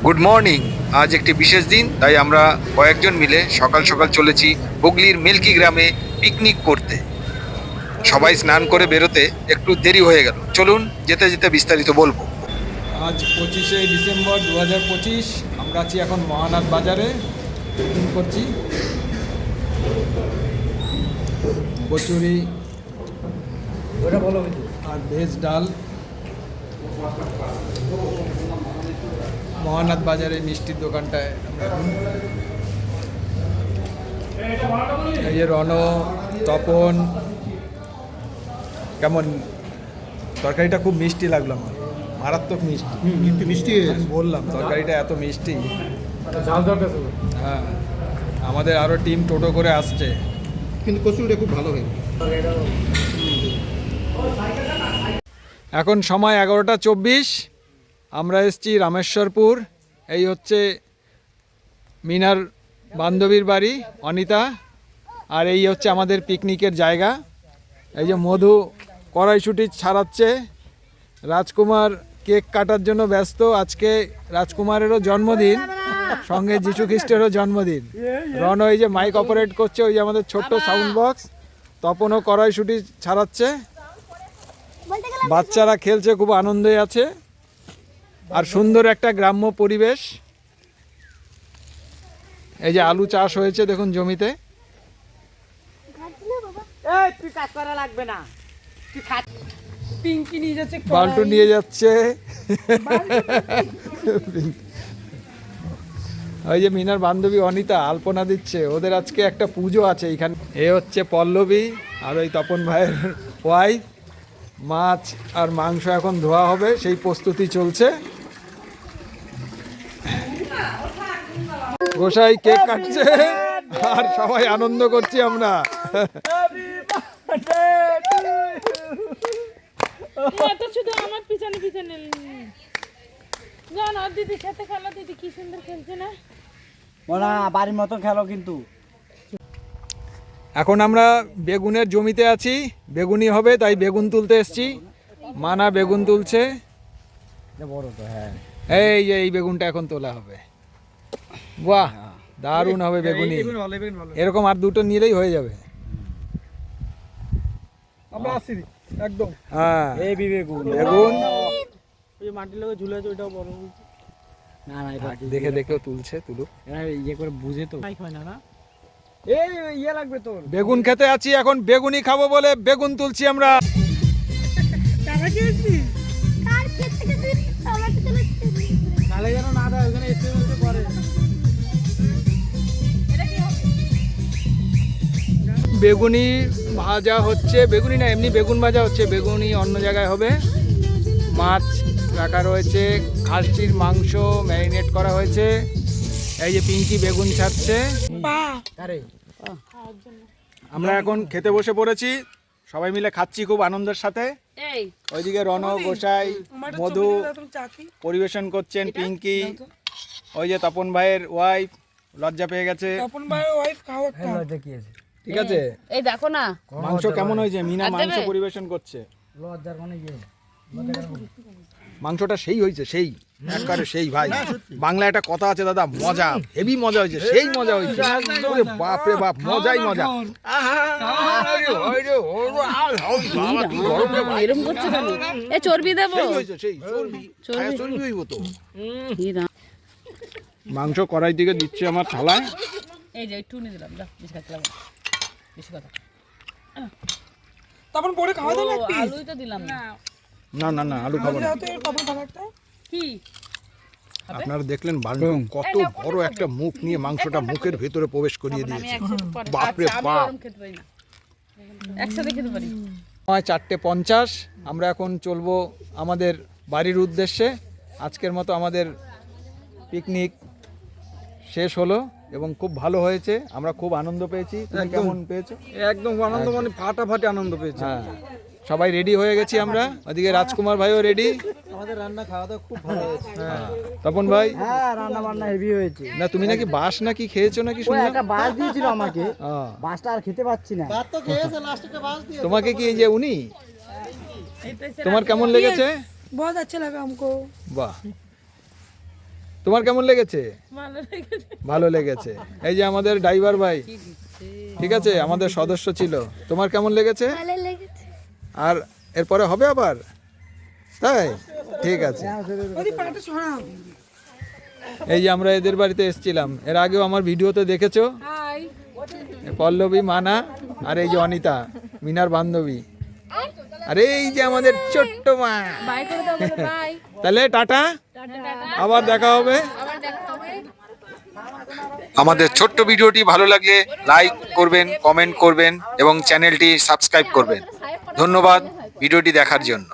Good morning. আজ একটি বিশেষ দিন, তাই আমরা কয়েকজন মিলে সকাল সকাল চলেছি হুগলির মিল্কি গ্রামে পিকনিক করতে। সবাই স্নান করে বেরোতে একটু দেরি হয়ে গেল। চলুন যেতে যেতে বিস্তারিত বলবো। আজ 25শে ডিসেম্বর 2025। আমরা আছি এখন মহানাথ বাজারে, পিকনিক করছি। কচুরি আর ভেজ ডাল। মহানাথ বাজারে মিষ্টির দোকানটায় আমরা এখন। এই যে রণ, তপন। কেমন তরকারিটা? খুব মিষ্টি লাগলো আমার, মারাত্মক মিষ্টি। মিষ্টি আমি বললাম তরকারিটা এত মিষ্টি। ঝাল দরকার, হ্যাঁ, আমাদের আরও টিম টোটো করে আসছে। কিন্তু কচুরিটা খুব ভালো হয়েছে। এখন সময় 11টা 24। আমরা এসেছি রামেশ্বরপুর। এই হচ্ছে মিনার বান্ধবীর বাড়ি, অনিতা। আর এই হচ্ছে আমাদের পিকনিকের জায়গা। এই যে মধু কড়াইশুঁটি ছাড়াচ্ছে, রাজকুমার কেক কাটার জন্য ব্যস্ত। আজকে রাজকুমারেরও জন্মদিন, সঙ্গে যীশু খ্রিস্টেরও জন্মদিন। রণ এই যে মাইক অপারেট করছে, ওই যে আমাদের ছোট্ট সাউন্ড বক্স। তপনও কড়াইশুঁটি ছাড়াচ্ছে, বাচ্চারা খেলছে, খুব আনন্দে আছে। আর সুন্দর একটা গ্রাম্য পরিবেশ। এই যে আলু চাষ হয়েছে দেখুন জমিতে। বাল্টু নিয়ে যাচ্ছে। ওই যে মিনার বান্ধবী অনিতা আলপনা দিচ্ছে। ওদের আজকে একটা পুজো আছে এখানে। এ হচ্ছে পল্লবী আর ওই তপন ভাইয়ের ওয়াইফ। মাছ আর মাংস এখন ধোয়া হবে, সেই প্রস্তুতি চলছে। গোসাই কেক কাটছে আর সবাই আনন্দ করছি আমরা। শুধু আমার পিছনে পিছনে জান, আর দিদির সাথে খেলা, দিদি কি সুন্দর খেলছে না? মোনা বাড়ির মতো খেলো কিন্তু। এখন আমরা বেগুনের জমিতে আছি, বেগুনি হবে তাই বেগুন তুলতে এসছি। মানা বেগুন তুলছে। বড় তো, হ্যাঁ। এই যে এই বেগুনটা এখন তোলা হবে। বাহ, দারুণ হবে বেগুনি। এরকম আর দুটো নিলেই হয়ে যাবে। আমরা আসছি একদম। হ্যাঁ, এই বেগুন বেগুন ওই মাটির লগে ঝুলে আছে, ওইটাও বড়। না না, এটা দেখে দেখেও তুলছে, তুলুক। এরা ইয়ে করে বুঝে তো হয় না। না এই ইয়ে লাগবে তোর। বেগুন খেতে আছি এখন, বেগুনি খাবো বলে বেগুন তুলছি আমরা। নালে যেন না দেয়, ওখানে এসে বলতে পারে। বেগুনি ভাজা হচ্ছে, বেগুনি না এমনি বেগুন ভাজা হচ্ছে। বেগুনি অন্য জায়গায় হবে। মাছ রাখা রয়েছে, খাসির মাংস ম্যারিনেট করা হয়েছে। এই যে পিঙ্কি বেগুন ছাড়ছে। আমরা এখন খেতে বসে পড়েছি, সবাই মিলে খাচ্ছি খুব আনন্দের সাথে। এই ওইদিকে রণ, গোসাই, মধু পরিবেশন করছেন, পিঙ্কি। ওই যে তপন ভাইয়ের ওয়াইফ লজ্জা পেয়ে গেছে। ঠিক আছে। এই দেখো না, মাংস কেমন হয়েছে? মিনা মাংস পরিবেশন করছে। লজ্জার মানে ইয়ে মাংসটা সেই হয়েছে, সেই একবারে সেই ভাই। বাংলা একটা কথা আছে দাদা, মজা, হেভি মজা হয়েছে, সেই মজা হয়েছে। ওরে বাপ রে বাপ, মজাই মজা। এরকম করছে কেন? এ চর্বি দেবো? সেই হয়েছে, সেই চর্বি, চর্বি হইব তো। মাংস কড়াই দিকে দিচ্ছে আমার থালায়। এই যে একটু নিয়ে দিলাম, বেশি খাইতে লাগবে, বেশি কথা। তখন পরে খাওয়া দাও না এক পিস। আলুই তো দিলাম না। না না না, আলু খাবো না। তখন খাবারটা কি আপনারা দেখলেন বাল্টু কত বড় একটা মুখ নিয়ে মাংসটা মুখের ভেতরে প্রবেশ করিয়ে আমি দিয়েছে। একসাথে পরে বাপরে আচ্ছা, আমি বাপ। গরম খেতে পারি না, একসাথে খেতে পারি। 4:50। আমরা এখন চলবো আমাদের বাড়ির উদ্দেশ্যে। আজকের মতো আমাদের পিকনিক শেষ হলো এবং খুব ভালো হয়েছে। আমরা খুব আনন্দ পেয়েছি। তুমি কেমন পেয়েছো? একদম আনন্দ, মানে ফাটাফাটি আনন্দ পেয়েছি। হ্যাঁ, সবাই রেডি হয়ে গেছি আমরা। ওদিকে রাজকুমার ভাইও রেডি। আমাদের রান্না খাওয়া দাওয়া খুব ভালো হয়েছে। তপন ভাই, হ্যাঁ, রান্না বান্না হেভি হয়েছে। না তুমি নাকি বাস নাকি খেয়েছো নাকি ওই শুনলাম? একটা বাস দিয়েছিল আমাকে, হ্যাঁ। বাসটা আর খেতে পাচ্ছি না। তোমাকে কি এই যে উনি, তোমার কেমন লেগেছে? बहुत अच्छा लगा हमको। বাহ, তোমার কেমন লেগেছে? ভালো লেগেছে। ভালো লেগেছে। এই যে আমাদের ড্রাইভার ভাই, ঠিক আছে, আমাদের সদস্য ছিল। তোমার কেমন লেগেছে? ভালো লেগেছে। আর এরপরে হবে আবার, তাই? ঠিক আছে। ওই পাটা সরাও। এই যে আমরা এদের বাড়িতে এসেছিলাম, এর আগেও আমার ভিডিওতে দেখেছো। হাই। পল্লবী, মানা, আর এই যে অনিতা, মিনার বান্ধবী, আর এই যে আমাদের ছোট্ট মা। বাই করে দাও, বলো বাই। তাহলে টাটা, টাটা। আবার দেখা হবে। আবার দেখা হবে। আমাদের ছোট্ট ভিডিওটি ভালো লাগলে লাইক করবেন, কমেন্ট করবেন এবং চ্যানেলটি সাবস্ক্রাইব করবেন। ধন্যবাদ ভিডিওটি দেখার জন্য।